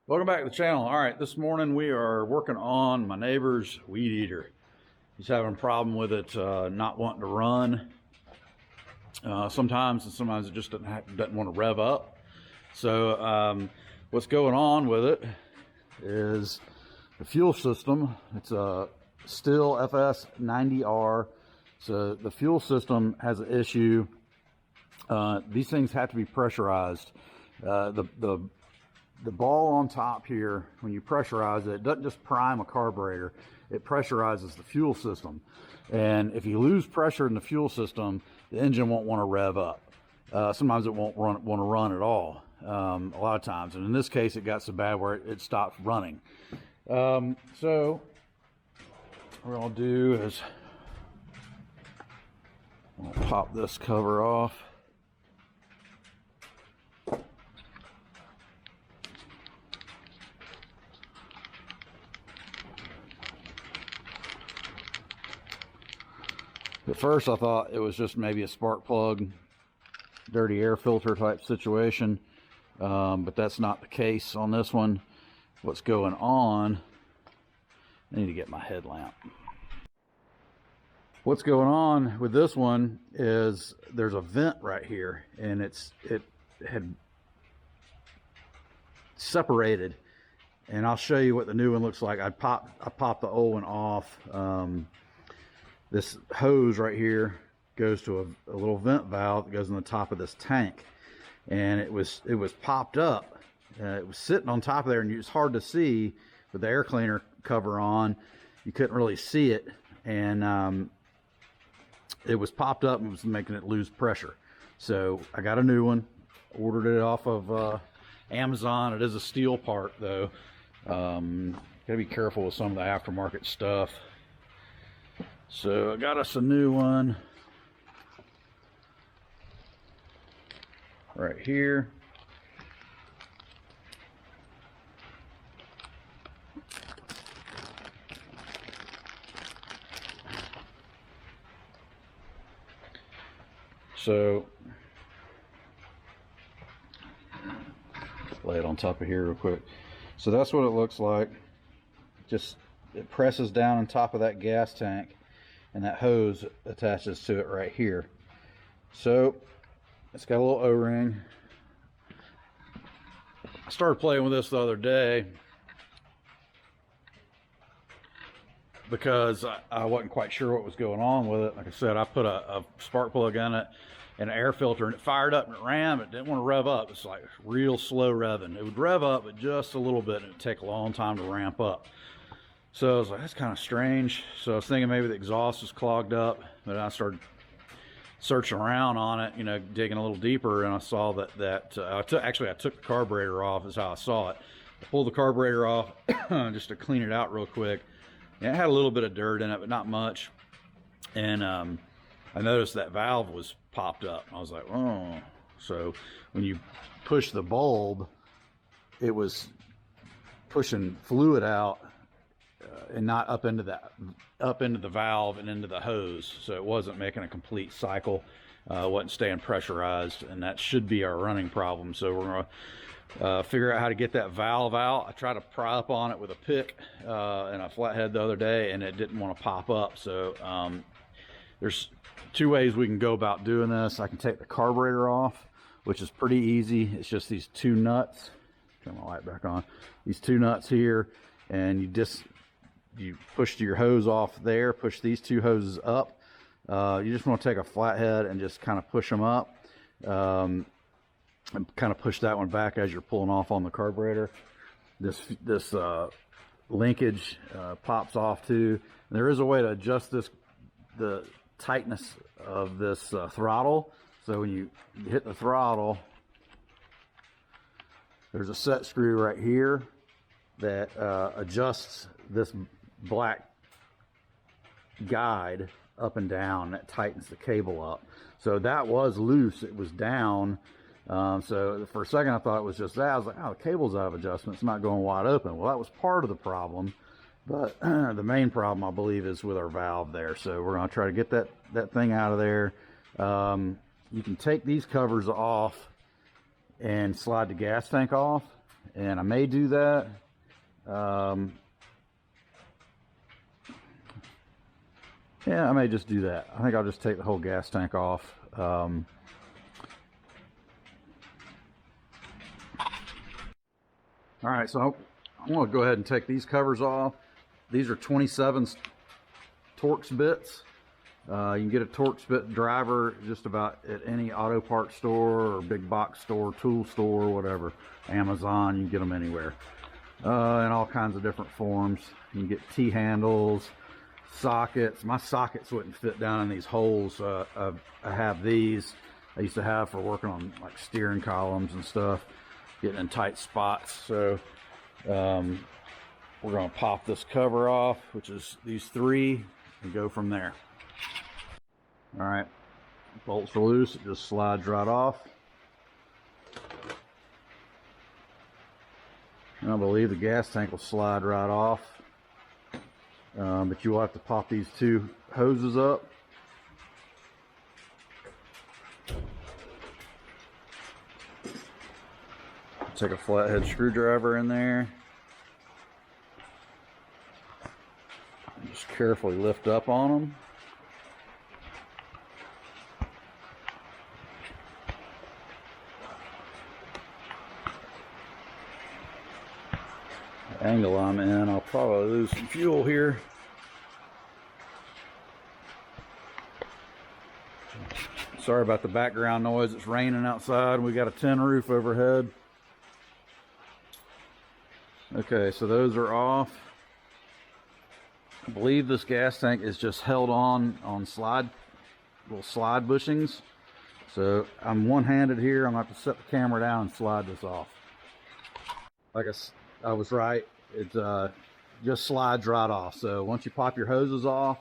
Welcome back to the channel. All right, this morning we are working on my neighbor's weed eater. He's having a problem with it not wanting to run. Sometimes it just doesn't want to rev up. So what's going on with it is the fuel system. It's a Stihl FS90R. So the fuel system has an issue. These things have to be pressurized. The ball on top here, when you pressurize it, it doesn't just prime a carburetor, it pressurizes the fuel system. And if you lose pressure in the fuel system, the engine won't want to rev up. Sometimes it won't want to run at all, a lot of times. And in this case, it got so bad where it stopped running. So what I'll do is I'll pop this cover off. At first I thought it was just maybe a spark plug, dirty air filter type situation, but that's not the case on this one. What's going on, I need to get my headlamp. What's going on with this one is there's a vent right here, and it had separated, and I'll show you what the new one looks like. I popped the old one off. This hose right here goes to a little vent valve that goes in the top of this tank, and it was popped up. It was sitting on top of there, and it's hard to see with the air cleaner cover on. You couldn't really see it, and it was popped up and was making it lose pressure. So I got a new one, ordered it off of Amazon. It is a Stihl part though. Gotta be careful with some of the aftermarket stuff. So I got us a new one right here. So lay it on top of here real quick. So that's what it looks like. Just it presses down on top of that gas tank, and that hose attaches to it right here. So it's got a little O-ring. I started playing with this the other day because I wasn't quite sure what was going on with it. Like I said, I put a spark plug in it and an air filter, and it fired up and it ran, but it didn't want to rev up. It's like real slow revving. It would rev up, but just a little bit, and it would take a long time to ramp up. So I was like, that's kind of strange. So I was thinking maybe the exhaust was clogged up, but I started searching around on it, you know, digging a little deeper, and I saw that I took the carburetor off is how I saw it. I pulled the carburetor off just to clean it out real quick. And it had a little bit of dirt in it, but not much. And I noticed that valve was popped up. I was like, oh. So when you push the bulb, it was pushing fluid out and not up into the valve and into the hose. So it wasn't making a complete cycle, wasn't staying pressurized, and that should be our running problem. So we're gonna figure out how to get that valve out. I tried to pry up on it with a pick and a flathead the other day, and it didn't want to pop up. So there's two ways we can go about doing this. I can take the carburetor off, which is pretty easy. It's just these two nuts. Turn my light back on. These two nuts here, and you push your hose off there, push these two hoses up. You just want to take a flathead and just kind of push them up, and kind of push that one back as you're pulling off on the carburetor. This linkage pops off too. And there is a way to adjust the tightness of this throttle. So when you hit the throttle, there's a set screw right here that adjusts this black guide up and down. That tightens the cable up. So that was loose, it was down. So for a second I thought it was just that. I was like, oh, the cable's out of adjustment, it's not going wide open. Well, that was part of the problem, but the main problem I believe is with our valve there. So we're going to try to get that thing out of there. You can take these covers off and slide the gas tank off, and I may do that. Yeah, I may just do that. I think I'll just take the whole gas tank off. All right, so I'm going to go ahead and take these covers off. These are 27 Torx bits. You can get a Torx bit driver just about at any auto parts store or big box store, tool store, whatever. Amazon, you can get them anywhere. In all kinds of different forms. You can get T-handles, sockets. My sockets wouldn't fit down in these holes. I have these. I used to have for working on like steering columns and stuff, getting in tight spots. So we're going to pop this cover off, which is these three, and go from there. All right, bolts are loose. It just slides right off. And I believe the gas tank will slide right off. But you will have to pop these two hoses up. Take a flathead screwdriver in there. And just carefully lift up on them. The angle I'm in, I'll probably lose some fuel here. Sorry about the background noise. It's raining outside and we got a tin roof overhead. Okay, so those are off. I believe this gas tank is just held on little slide bushings. So I'm one-handed here. I'm gonna have to set the camera down and slide this off. Like I was right. It just slides right off. So once you pop your hoses off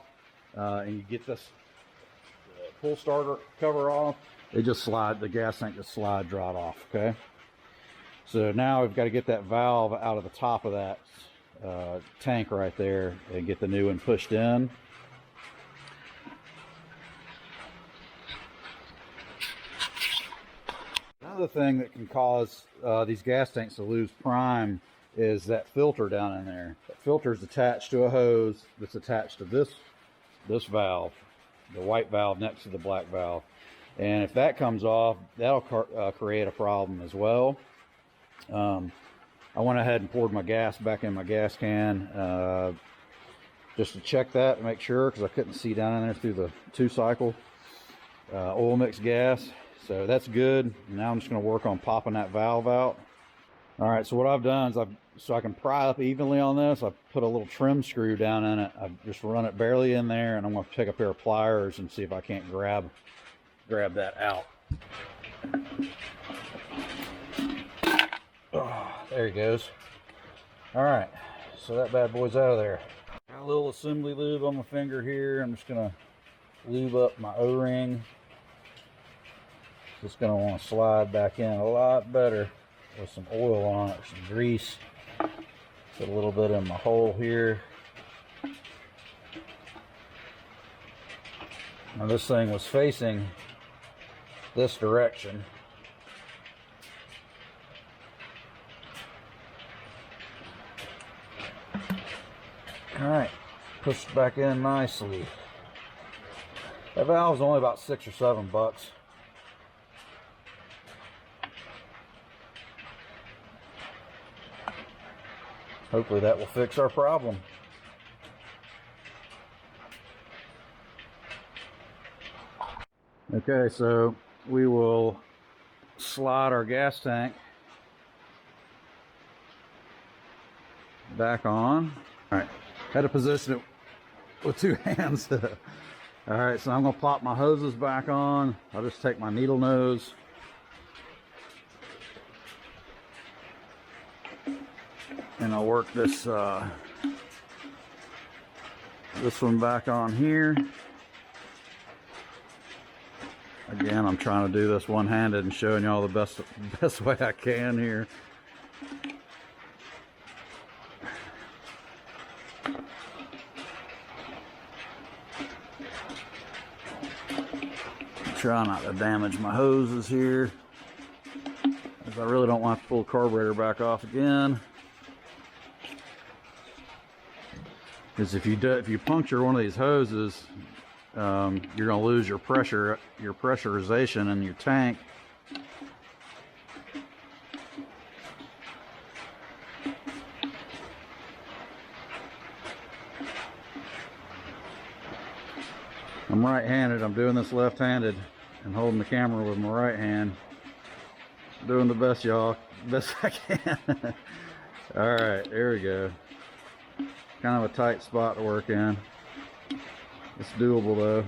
and you get this pull starter cover off, it just slides. The gas tank just slides right off. Okay. So now we've got to get that valve out of the top of that tank right there and get the new one pushed in. Another thing that can cause these gas tanks to lose prime is that filter down in there. That filter is attached to a hose that's attached to this valve, the white valve next to the black valve. And if that comes off, that'll create a problem as well. I went ahead and poured my gas back in my gas can just to check that and make sure, because I couldn't see down in there through the 2-cycle oil mix gas. So that's good. Now I'm just going to work on popping that valve out. All right, so what I've done is so I can pry up evenly on this, I've put a little trim screw down in it. I've just run it barely in there, and I'm going to take a pair of pliers and see if I can't grab that out. Oh, there he goes. All right, so that bad boy's out of there. Got a little assembly lube on my finger here. I'm just going to lube up my O-ring. Just going to want to slide back in a lot better with some oil on it, some grease. Put a little bit in my hole here. Now this thing was facing this direction. All right, pushed back in nicely. That valve's only about $6 or $7. Hopefully that will fix our problem. Okay, so we will slide our gas tank back on. All right, had to position it with two hands. All right, so I'm gonna plop my hoses back on. I'll just take my needle nose. And I'll work this one back on here. Again, I'm trying to do this one-handed and showing y'all the best way I can here. Try not to damage my hoses here. As because I really don't want to pull the carburetor back off again. Because if you puncture one of these hoses, you're going to lose your pressurization in your tank. I'm right-handed. I'm doing this left-handed and holding the camera with my right hand. Doing the best, y'all. Best I can. All right, there we go. Kind of a tight spot to work in. It's doable though.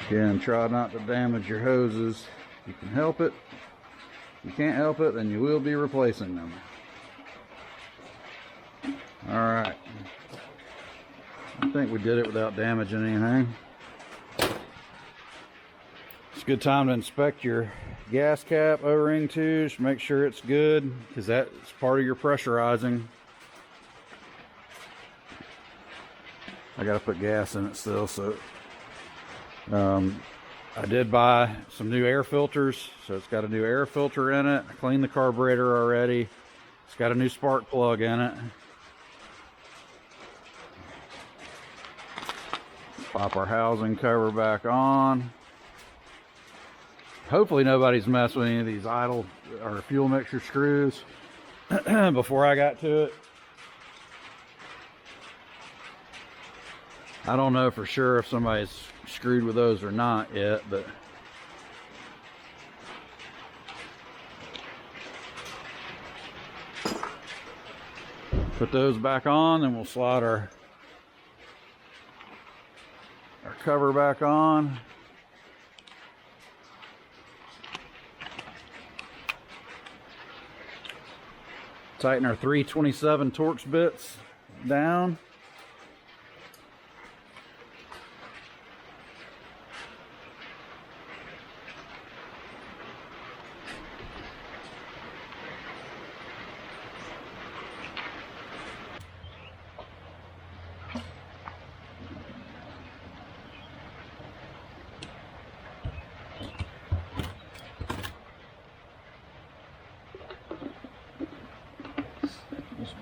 Again, try not to damage your hoses. You can help it. If you can't help it, then you will be replacing them. All right. I think we did it without damaging anything. It's a good time to inspect your gas cap O-ring too. Just make sure it's good, because that's part of your pressurizing. I gotta put gas in it still, so I did buy some new air filters, so it's got a new air filter in it. I cleaned the carburetor already. It's got a new spark plug in it. Pop our housing cover back on. Hopefully nobody's messed with any of these idle or fuel mixture screws before I got to it. I don't know for sure if somebody's screwed with those or not yet, but put those back on, and we'll slide our cover back on. Tighten our 327 Torx bits down.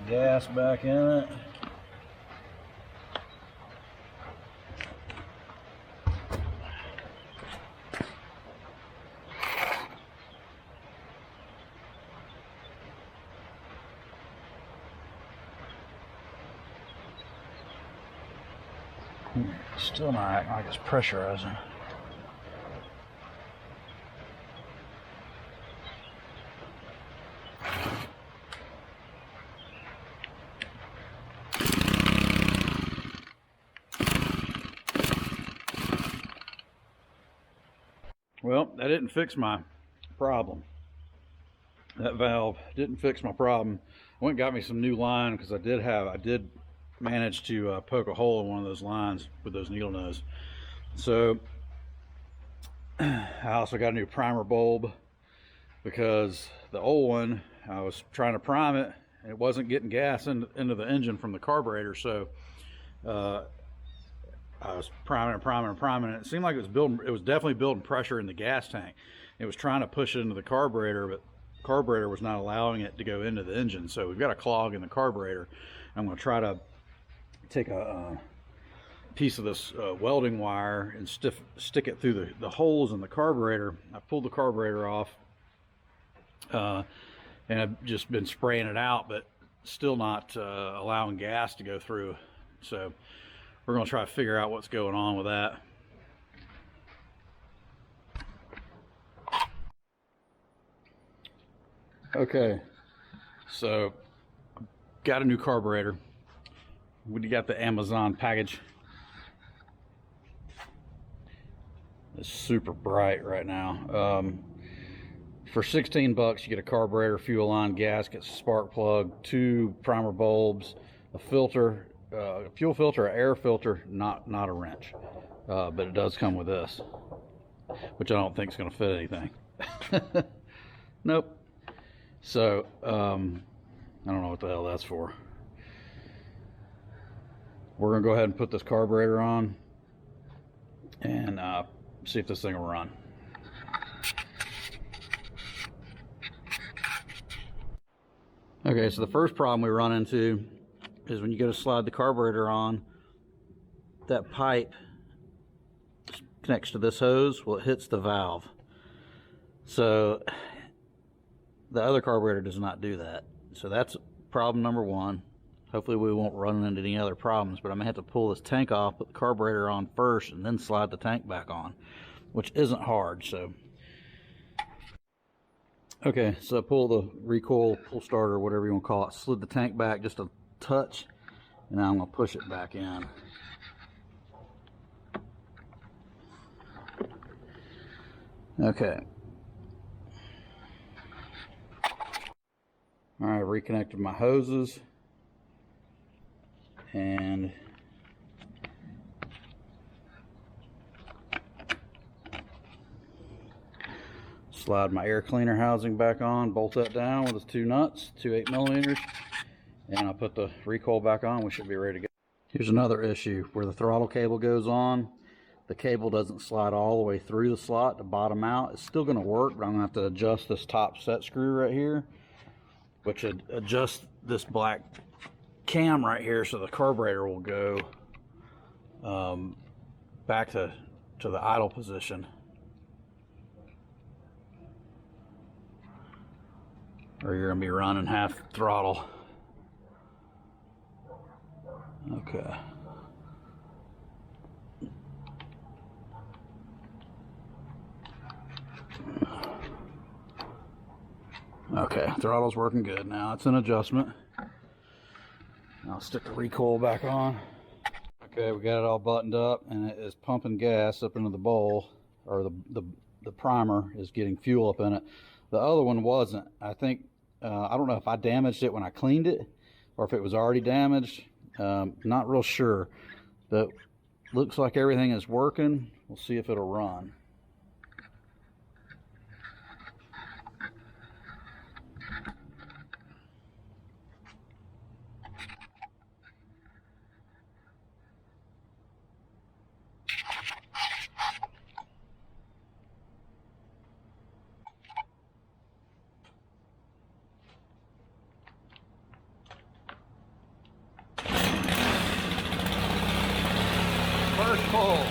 Gas back in it. Still not acting like it's pressurizing. Well, that didn't fix my problem. That valve didn't fix my problem. I went and got me some new line, because I did manage to poke a hole in one of those lines with those needle nose. So I also got a new primer bulb, because the old one, I was trying to prime it and it wasn't getting gas into the engine from the carburetor. So I was priming and it seemed like it was definitely building pressure in the gas tank. It was trying to push it into the carburetor, but the carburetor was not allowing it to go into the engine. So we've got a clog in the carburetor. I'm going to try to take a piece of this welding wire and stick it through the holes in the carburetor. I pulled the carburetor off, and I've just been spraying it out, but still not allowing gas to go through. So we're going to try to figure out what's going on with that. Okay, so got a new carburetor. We got the Amazon package. It's super bright right now. For 16 bucks, you get a carburetor, fuel line, gasket, spark plug, 2 primer bulbs, a filter, a fuel filter, an air filter, not a wrench, but it does come with this, which I don't think is going to fit anything. Nope. So I don't know what the hell that's for. we're gonna go ahead and put this carburetor on and see if this thing will run. Okay, so the first problem we run into is when you go to slide the carburetor on, that pipe connects to this hose. Well, it hits the valve. So the other carburetor does not do that. So that's problem number one. Hopefully we won't run into any other problems, but I'm gonna have to pull this tank off, put the carburetor on first, and then slide the tank back on, which isn't hard. So okay, so pull the recoil, pull starter, whatever you want to call it, slid the tank back just a touch, and now I'm going to push it back in. Okay. All right, reconnected my hoses, and slide my air cleaner housing back on, bolt that down with the two nuts, two 8mm, and I'll put the recoil back on. We should be ready to go. Here's another issue where the throttle cable goes on. The cable doesn't slide all the way through the slot to bottom out. It's still going to work, but I'm going to have to adjust this top set screw right here, which would adjust this black cam right here so the carburetor will go back to the idle position. Or you're going to be running half throttle. Okay. Okay, throttle's working good now. It's an adjustment. I'll stick the recoil back on. Okay, we got it all buttoned up, and it is pumping gas up into the bowl, or the primer is getting fuel up in it. The other one wasn't. I think, I don't know if I damaged it when I cleaned it or if it was already damaged. Not real sure, but looks like everything is working. We'll see if it'll run. First pull.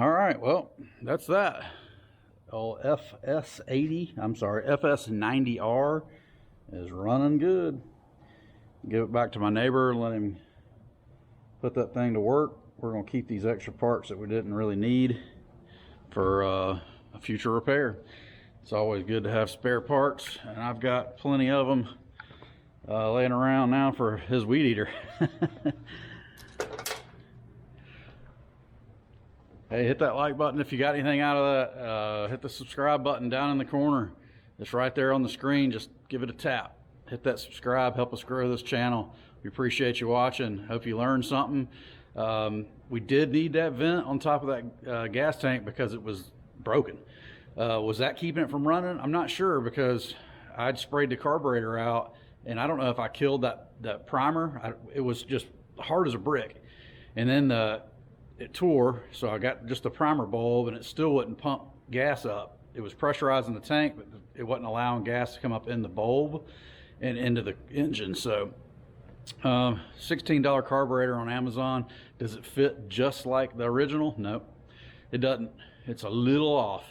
All right, well, that's that. Oh, FS90R is running good. Give it back to my neighbor, let him put that thing to work. We're going to keep these extra parts that we didn't really need for a future repair. It's always good to have spare parts, and I've got plenty of them laying around now for his weed eater. Hey, hit that like button if you got anything out of that. Hit the subscribe button down in the corner. It's right there on the screen. Just give it a tap. Hit that subscribe. Help us grow this channel. We appreciate you watching. Hope you learned something. We did need that vent on top of that gas tank because it was broken. Was that keeping it from running? I'm not sure, because I'd sprayed the carburetor out, and I don't know if I killed that primer. It was just hard as a brick. And then it tore, so I got just the primer bulb, and it still wouldn't pump gas up. It was pressurizing the tank, but it wasn't allowing gas to come up in the bulb and into the engine. So $16 carburetor on Amazon. Does it fit just like the original? Nope, it doesn't. It's a little off,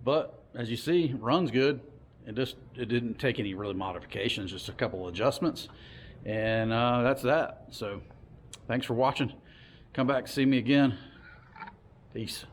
but as you see, runs good. it didn't take any really modifications, just a couple of adjustments, and that's that. So thanks for watching. Come back and see me again. Peace.